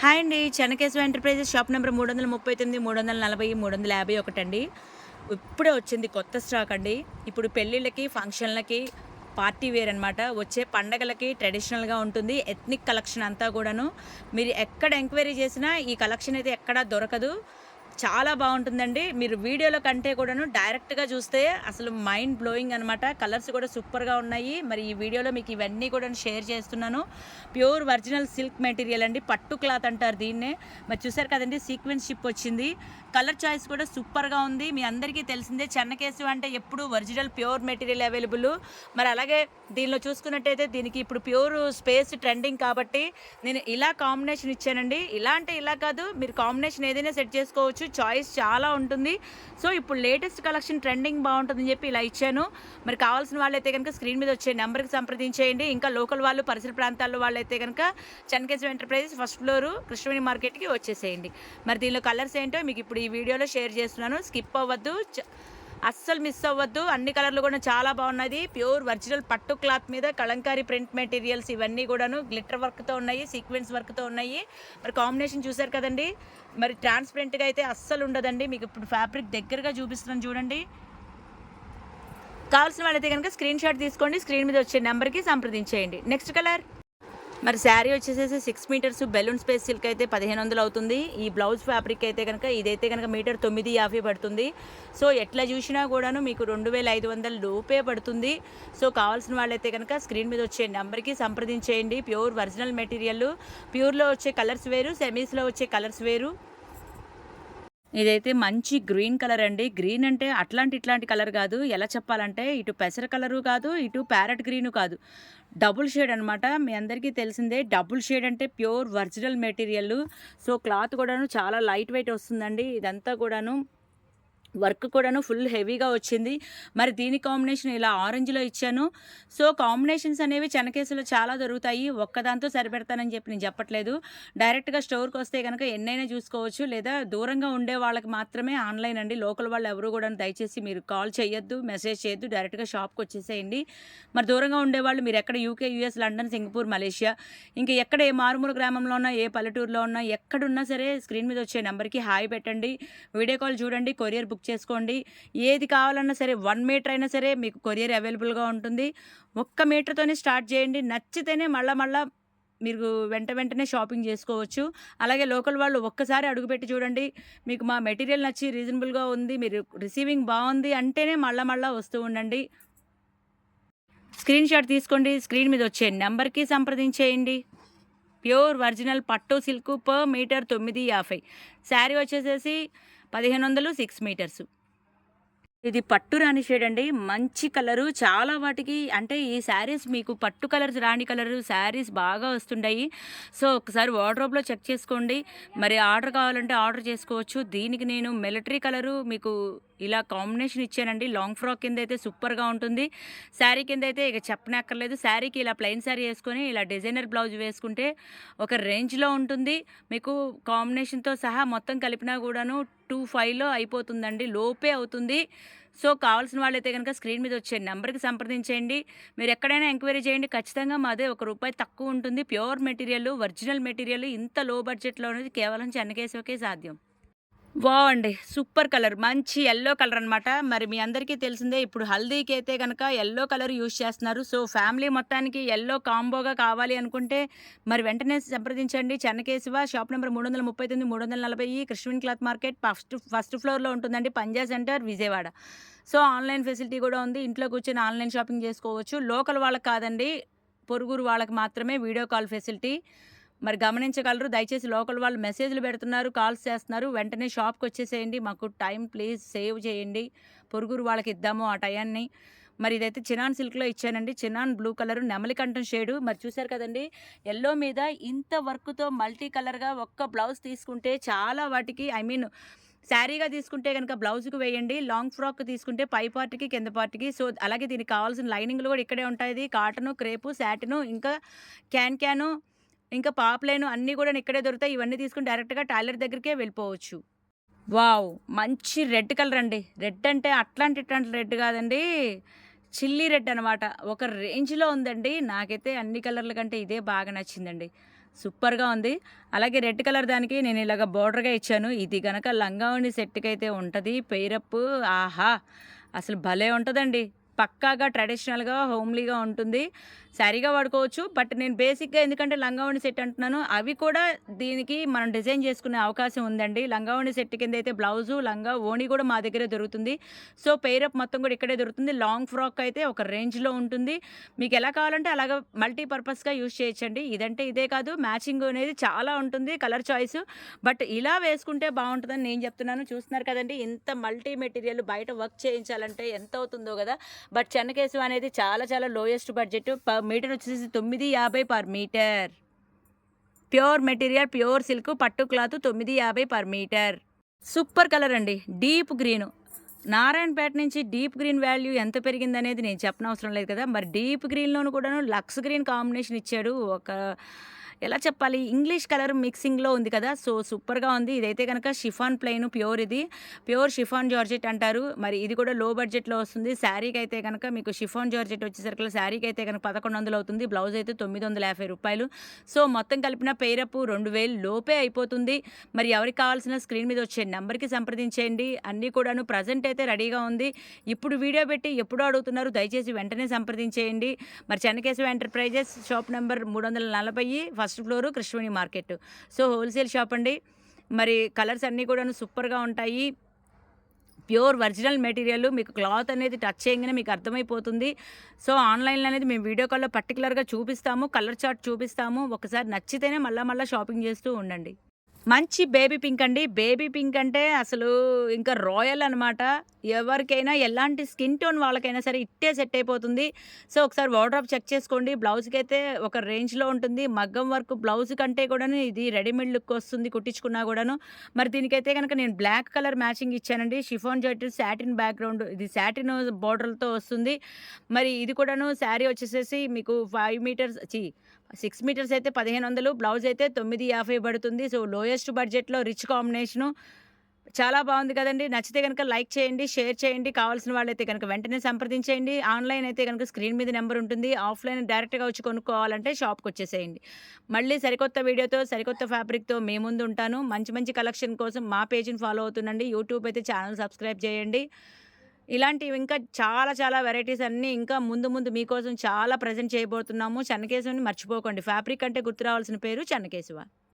Hi అండి. Chennakesava enterprises shop number 339, 340, 351 అండి. ఇప్పుడే వచ్చింది కొత్త స్టాక్ అండి. ఇప్పుడు పెళ్ళిళ్ళకి, ఫంక్షన్‌లకి, పార్టీ వేర్ అనమాట. వచ్చే పండగలకి ట్రెడిషనల్‌గా ఉంటుంది. ఎథ్నిక్ కలెక్షన్ అంతా కూడాను. మీరు ఎక్కడ ఎంక్వైరీ చేసినా ఈ కలెక్షన్ అయితే ఎక్కడా దొరకదు. చాలా బావుంటుందండి. మీరు వీడియోలో కంటే కూడాను డైరెక్ట్‌గా చూస్తే అసలు మైండ్ బ్లోయింగ్ అనమాట. కలర్స్ కూడా సూపర్‌గా ఉన్నాయి. మరి ఈ వీడియోలో మీకు ఇవన్నీ కూడాను షేర్ చేస్తున్నాను. ప్యూర్ ఒరిజినల్ సిల్క్ మెటీరియల్ అండి. పట్టు క్లాత్ అంటారు దీన్నే. మరి చూసారు కదండీ సీక్వెన్స్ షిప్ వచ్చింది. కలర్ చాయిస్ కూడా సూపర్‌గా ఉంది. మీ అందరికీ తెలిసిందే చెన్నకేశవ అంటే ఎప్పుడు ఒరిజినల్ ప్యూర్ మెటీరియల్ అవైలబుల్. మరి అలాగే దీనిలో చూసుకున్నట్టయితే దీనికి ఇప్పుడు ప్యూర్ స్పేస్ ట్రెండింగ్ కాబట్టి నేను ఇలా కాంబినేషన్ ఇచ్చానండి. ఇలా అంటే ఇలా కాదు. మీరు కాంబినేషన్ ఏదైనా సెట్ చేసుకోవచ్చు. చాయిస్ చాలా ఉంటుంది. సో ఇప్పుడు లేటెస్ట్ కలెక్షన్ ట్రెండింగ్ బాగుంటుందని చెప్పి ఇలా ఇచ్చాను. మరి కావాల్సిన వాళ్ళైతే కనుక స్క్రీన్ మీద వచ్చే నెంబర్కి సంప్రదించేయండి. ఇంకా లోకల్ వాళ్ళు పరిసర ప్రాంతాల్లో వాళ్ళైతే కనుక Chennakesava enterprises first floor Krishnaveni మార్కెట్‌కి వచ్చేసేయండి. మరి దీనిలో కలర్స్ ఏంటో మీకు ఇప్పుడు ఈ వీడియోలో షేర్ చేస్తున్నాను. స్కిప్ అవ్వద్దు. అస్సలు మిస్ అవ్వద్దు. అన్ని కలర్లు కూడా చాలా బాగున్నది. ప్యూర్ ఒరిజినల్ పట్టు క్లాత్ మీద కలంకారీ ప్రింట్ మెటీరియల్స్ ఇవన్నీ కూడాను గ్లిటర్ వర్క్‌తో ఉన్నాయి. సీక్వెన్స్ వర్క్‌తో ఉన్నాయి. మరి కాంబినేషన్ చూసారు కదండీ! మరి ట్రాన్స్‌పరెంట్‌గా అయితే అస్సలు ఉండదండి. మీకు ఇప్పుడు ఫ్యాబ్రిక్ దగ్గరగా చూపిస్తున్నాను చూడండి. కావాల్సిన వాళ్ళైతే కనుక స్క్రీన్ షాట్ తీసుకోండి. స్క్రీన్ మీద వచ్చే నెంబర్‌కి సంప్రదించేయండి. నెక్స్ట్ కలర్ మరి శారీ వచ్చేసేసి 6 మీటర్స్ బెలూన్ స్పేస్ సిల్క్ అయితే 1500 అవుతుంది. ఈ బ్లౌజ్ ఫ్యాబ్రిక్ అయితే కనుక ఇదైతే కనుక మీటర్ 950 పడుతుంది. సో ఎట్లా చూసినా కూడాను మీకు 2500 లోపే పడుతుంది. సో కావాల్సిన వాళ్ళైతే కనుక స్క్రీన్ మీద వచ్చే నెంబర్కి సంప్రదించేయండి. Pure original material. ప్యూర్లో వచ్చే కలర్స్ వేరు, సెమీస్లో వచ్చే కలర్స్ వేరు. ఇదైతే మంచి గ్రీన్ కలర్ అండి. గ్రీన్ అంటే ఇట్లాంటి కలర్ కాదు. ఎలా చెప్పాలంటే ఇటు పెసర కలరు కాదు, ఇటు ప్యారెట్ గ్రీను కాదు. డబుల్ షేడ్ అనమాట. మీ అందరికీ తెలిసిందే. డబుల్ షేడ్ అంటే pure original material. So cloth కూడాను చాలా లైట్ వెయిట్ వస్తుందండి. ఇదంతా కూడాను వర్క్ కూడాను ఫుల్ హెవీగా వచ్చింది. మరి దీని కాంబినేషన్ ఇలా ఆరెంజ్‌లో ఇచ్చాను. సో, కాంబినేషన్స్ అనేవి చెన్నకేశవలో చాలా దొరుకుతాయి. ఒక్కదాంతో సరిపెడతానని చెప్పి నేను చెప్పట్లేదు. డైరెక్ట్‌గా స్టోర్‌కొస్తే గనక ఎన్నైనా చూసుకోవచ్చు. లేదా దూరంగా ఉండే వాళ్ళకి మాత్రమే ఆన్‌లైన్ అండి. లోకల్ వాళ్ళు ఎవరు గూడాను దయచేసి మీరు కాల్ చేయొద్దు, మెసేజ్ చేయొద్దు. డైరెక్ట్‌గా షాప్‌కొచ్చేసేయండి. మరి దూరంగా ఉండేవాళ్ళు మీరెక్కడ UK, US, London, Singapore, Malaysia ఇంకా ఎక్కడ ఏ మారుమూల గ్రామంలో ఉన్నా, ఏ పల్లెటూరులో ఉన్నా, ఎక్కడున్నా సరే స్క్రీన్ మీద వచ్చే నంబర్‌కి హాయ్ పెట్టండి. వీడియో కాల్ చూడండి. కొరియర్ బుక్ చేసుకోండి. ఏది కావాలన్నా సరే 1 మీటర్ అయినా సరే మీకు కొరియర్ అవైలబుల్‌గా ఉంటుంది. ఒక్క మీటర్‌తోనే స్టార్ట్ చేయండి. నచ్చితేనే మళ్ళా మీరు వెంటనే షాపింగ్ చేసుకోవచ్చు. అలాగే లోకల్ వాళ్ళు ఒక్కసారి అడుగుపెట్టి చూడండి. మీకు మా మెటీరియల్ నచ్చి రీజనబుల్‌గా ఉంది. మీరు రిసీవింగ్ బావుంది అంటేనే మళ్ళా వస్తూ ఉండండి. స్క్రీన్ షాట్ తీసుకోండి. స్క్రీన్ మీద వచ్చే నంబర్‌కి సంప్రదించేయండి. ప్యూర్ ఒరిజినల్ పట్టు సిల్క్ పర్ మీటర్ 950. శారీ వచ్చేసేసి 1500 6 మీటర్స్. ఇది పట్టు రాణి షేడ్ అండి. మంచి కలరు. చాలా వాటికి అంటే ఈ శారీస్ మీకు పట్టు కలర్స్ రాణి కలరు శారీస్ బాగా వస్తుంటాయి. సో, ఒకసారి వార్డ్‌రోబ్‌లో చెక్ చేసుకోండి. మరి ఆర్డర్ కావాలంటే ఆర్డర్ చేసుకోవచ్చు. దీనికి నేను మిలిటరీ కలరు మీకు ఇలా కాంబినేషన్ ఇచ్చానండి. లాంగ్ ఫ్రాక్ కింద అయితే సూపర్‌గా ఉంటుంది. శారీ కింద అయితే ఇక చెప్పనక్కర్లేదు. శారీకి ఇలా ప్లెయిన్ శారీ యేసుకొని ఇలా డిజైనర్ బ్లౌజ్ వేసుకుంటే ఒక రేంజ్‌లో ఉంటుంది. మీకు కాంబినేషన్‌తో సహా మొత్తం కలిపినా కూడాను 25లో అయిపోతుందండి. లోపే అవుతుంది. సో, కావాల్సిన వాళ్ళైతే గనక స్క్రీన్ మీద వచ్చే నంబర్‌కి సంప్రదించేయండి. మీరెక్కడైనా ఎంక్వైరీ చేయండి. ఖచ్చితంగా మాదే రూ. 1 తక్కువ ఉంటుంది. ప్యూర్ మెటీరియల్, ఒరిజినల్ మెటీరియల్ ఇంత లో బడ్జెట్‌లో అనేది కేవలం చెన్నకేశవకే సాధ్యం. వావ్ అండి! Super colour. మంచి యెల్లో కలర్ అనమాట. మరి మీ అందరికీ తెలిసిందే ఇప్పుడు హల్దీకైతే గనక యెల్లో కలర్ యూజ్ చేస్తున్నారు. సో, ఫ్యామిలీ మొత్తానికి యెల్లో కాంబోగా కావాలి అనుకుంటే మరి వెంటనే సంప్రదించండి. Chennakeshava shop number 339, 340 Krishnaveni cloth market first ఫ్లోర్‌లో ఉంటుందండి. Panja centre Vijayawada. So, online facility కూడా ఉంది. ఇంట్లో కూర్చొని ఆన్‌లైన్ షాపింగ్ చేసుకోవచ్చు. లోకల్ వాళ్ళకి కాదండి. పొరుగురు వాళ్ళకి మాత్రమే వీడియో కాల్ ఫెసిలిటీ. మరి గమనించగలరు. దయచేసి లోకల్ వాళ్ళు మెసేజ్‌లు పెడుతున్నారు, కాల్స్ చేస్తున్నారు. వెంటనే షాప్‌కొచ్చేసేయండి. మాకు టైం ప్లీజ్ సేవ్ చేయండి. పొరుగురు వాళ్ళకి ఇద్దాము ఆ టయాన్ని. మరి ఇదైతే చినాన్ సిల్క్‌లో ఇచ్చానండి. చినాన్ బ్లూ కలరు నెమలికంఠం షేడు. మరి చూసారు కదండీ! యెల్లో మీద ఇంత వర్క్‌తో మల్టీ కలర్‌గా ఒక్క బ్లౌజ్ తీసుకుంటే చాలా వాటికి శారీగా తీసుకుంటే గనక బ్లౌజ్‌కి వేయండి. లాంగ్ ఫ్రాక్ తీసుకుంటే పై పార్ట్‌కి, కింద పార్ట్‌కి. సో, అలాగే దీనికి కావాల్సిన లైనింగ్‌లు కూడా ఇక్కడే ఉంటాయి. కాటను, క్రేపు, సాటిను ఇంకా క్యాను ఇంకా పాప్లైను అన్నీ గూడాను ఇక్కడే దొరుకుతాయి. ఇవన్నీ తీసుకొని డైరెక్ట్‌గా టైలర్ దగ్గరికే వెళ్ళిపోవచ్చు. వావ్! మంచి రెడ్ కలర్ అండి. రెడ్ అంటే ఇట్లాంటి రెడ్ గాదండి. చిల్లీ రెడ్ అనమాట. ఒక రేంజ్‌లో ఉందండి. నాకైతే అన్ని కలర్ల కంటే ఇదే బాగా నచ్చిందండి. సూపర్‌గా ఉంది. అలాగే రెడ్ కలర్ దానికి నేను ఇలాగ బోర్డర్‌గా ఇచ్చాను. ఇది గనక లంగావోణి సెట్‌కైతే ఉంటది. పెయిరప్పు ఆహా! అసలు భలే ఉంటదండి. పక్కాగా ట్రెడిషనల్‌గా, హోమ్లీగా ఉంటుంది. శారీగా వాడుకోవచ్చు. బట్ నేను బేసిక్‌గా ఎందుకంటే లంగావోణి సెట్ అంటున్నాను. అవి కూడా దీనికి మనం డిజైన్ చేసుకునే అవకాశం ఉందండి. లంగావోణి సెట్ కిందైతే బ్లౌజు, లంగా, ఓణి కూడా మా దగ్గరే దొరుకుతుంది. సో, పెయిరప్ మొత్తం కూడా ఇక్కడే దొరుకుతుంది. లాంగ్ ఫ్రాక్ అయితే ఒక రేంజ్‌లో ఉంటుంది. మీకెలా కావాలంటే అలాగా మల్టీ పర్పస్‌గా యూజ్ చేయొచ్చండి. ఇదంటే ఇదే కాదు మ్యాచింగ్ అనేది చాలా ఉంటుంది కలర్ చాయిస్. బట్ ఇలా వేసుకుంటే బావుంటదని నేను చెప్తున్నాను. చూస్తున్నారు కదండీ! ఇంత మల్టీ మెటీరియల్ బయట వర్క్ చేయించాలంటే ఎంత అవుతుందో గదా! బట్ చెన్నకేశవ అనేది చాలా చాలా లోయెస్ట్ బడ్జెట్. మీటర్ వచ్చేసి 950 per metre. Pure material, pure silk పట్టు cloth 950 per metre. Super colour అండి. Deep green. నారాయణపేట నుంచి డీప్ గ్రీన్ వాల్యూ ఎంత పెరిగిందనేది నేను చెప్పనవసరం లేదు కదా! మరి డీప్ గ్రీన్‌లోను కూడాను లక్స్ గ్రీన్ కాంబినేషన్ ఇచ్చాడు. ఎలా చెప్పాలి? ఇంగ్లీష్ కలర్ మిక్సింగ్‌లో ఉంది కదా! సో, సూపర్‌గా ఉంది. ఇదైతే గనక షిఫాన్ ప్లెయిన్ ప్యూర్ ఇది. ప్యూర్ షిఫాన్ జార్జెట్ అంటారు. మరి ఇది కూడా లో బడ్జెట్‌లో వస్తుంది. శారీకైతే గనక మీకు షిఫాన్ జార్జెట్ వచ్చేసరికి శారీకైతే గనక 1100 అవుతుంది. బ్లౌజ్ అయితే రూ. 950. సో, మొత్తం కలిపిన పెయిరప్ 2000 లోపే అయిపోతుంది. మరి ఎవరికి కావాల్సిన స్క్రీన్ మీద వచ్చే నంబర్‌కి సంప్రదించేయండి. అన్నీ కూడాను ప్రెజెంట్ అయితే రెడీగా ఉంది. ఇప్పుడు వీడియో పెట్టి ఎప్పుడో అడుగుతున్నారు. దయచేసి వెంటనే సంప్రదించేయండి. మరి Chennakesava enterprises shop number 340 first floor Krishnaveni market. So, wholesale shop అండి. మరి కలర్స్ అన్నీ కూడాను సూపర్‌గా ఉంటాయి. ప్యూర్ ఒరిజినల్ మెటీరియల్ మీకు క్లాత్ అనేది టచ్ చేయంగానే మీకు అర్థమైపోతుంది. సో, ఆన్‌లైన్‌లో అనేది మేము వీడియో కాల్‌లో పర్టిక్యులర్‌గా చూపిస్తాము. కలర్ చార్ట్ చూపిస్తాము. ఒకసారి నచ్చితేనే మళ్ళా షాపింగ్ చేస్తూ ఉండండి. మంచి బేబీ పింక్ అండి. బేబీ పింక్ అంటే అసలు ఇంకా రాయల్ అనమాట. ఎవరికైనా ఎలాంటి స్కిన్ టోన్ వాళ్ళకైనా సరే ఇట్టే సెట్ అయిపోతుంది. సో, ఒకసారి వార్డ్‌రోబ్ చెక్ చేసుకోండి. బ్లౌజ్‌కైతే ఒక రేంజ్‌లో ఉంటుంది. మగ్గం వర్క్ బ్లౌజ్ కంటే కూడాను ఇది రెడీమేడ్ లుక్ వస్తుంది కుట్టించుకున్నా కూడాను. మరి దీనికైతే గనక నేను బ్లాక్ కలర్ మ్యాచింగ్ ఇచ్చానండి. షిఫాన్ జార్జెట్ సాటిన్ బ్యాక్‌గ్రౌండ్ ఇది సాటిన్ బోర్డర్‌లతో వస్తుంది. మరి ఇది కూడాను శారీ వచ్చేసేసి మీకు 5 మీటర్స్ 6 మీటర్స్ అయితే 1500 బ్లౌజ్ అయితే 950 పడుతుంది. సో, లోయెస్ట్ బడ్జెట్‌లో రిచ్ కాంబినేషను. చాలా బావుంది కదండీ! నచ్చితే గనక లైక్ చేయండి, షేర్ చేయండి. కావాల్సిన వాళ్ళైతే గనక వెంటనే సంప్రదించేయండి. ఆన్‌లైన్ అయితే గనక స్క్రీన్ మీద నంబర్ ఉంటుంది. ఆఫ్‌లైన్ డైరెక్ట్‌గా వచ్చి కొనుక్కోవాలంటే షాప్‌కొచ్చేసేయండి. మళ్ళీ సరికొత్త వీడియోతో, సరికొత్త ఫ్యాబ్రిక్‌తో మీ ముందు ఉంటాను. మంచి మంచి కలెక్షన్ కోసం మా పేజ్‌ని ఫాలో అవుతుండండి. యూట్యూబ్ అయితే ఛానెల్ సబ్స్క్రైబ్ చేయండి. ఇలాంటివి ఇంకా చాలా చాలా వెరైటీస్ అన్నీ ఇంకా ముందు ముందు మీకోసం చాలా ప్రెజెంట్ చేయబోతున్నాము. చెన్నకేశవని మర్చిపోకండి. ఫ్యాబ్రిక్ అంటే గుర్తు రావాల్సిన పేరు చెన్నకేశవ.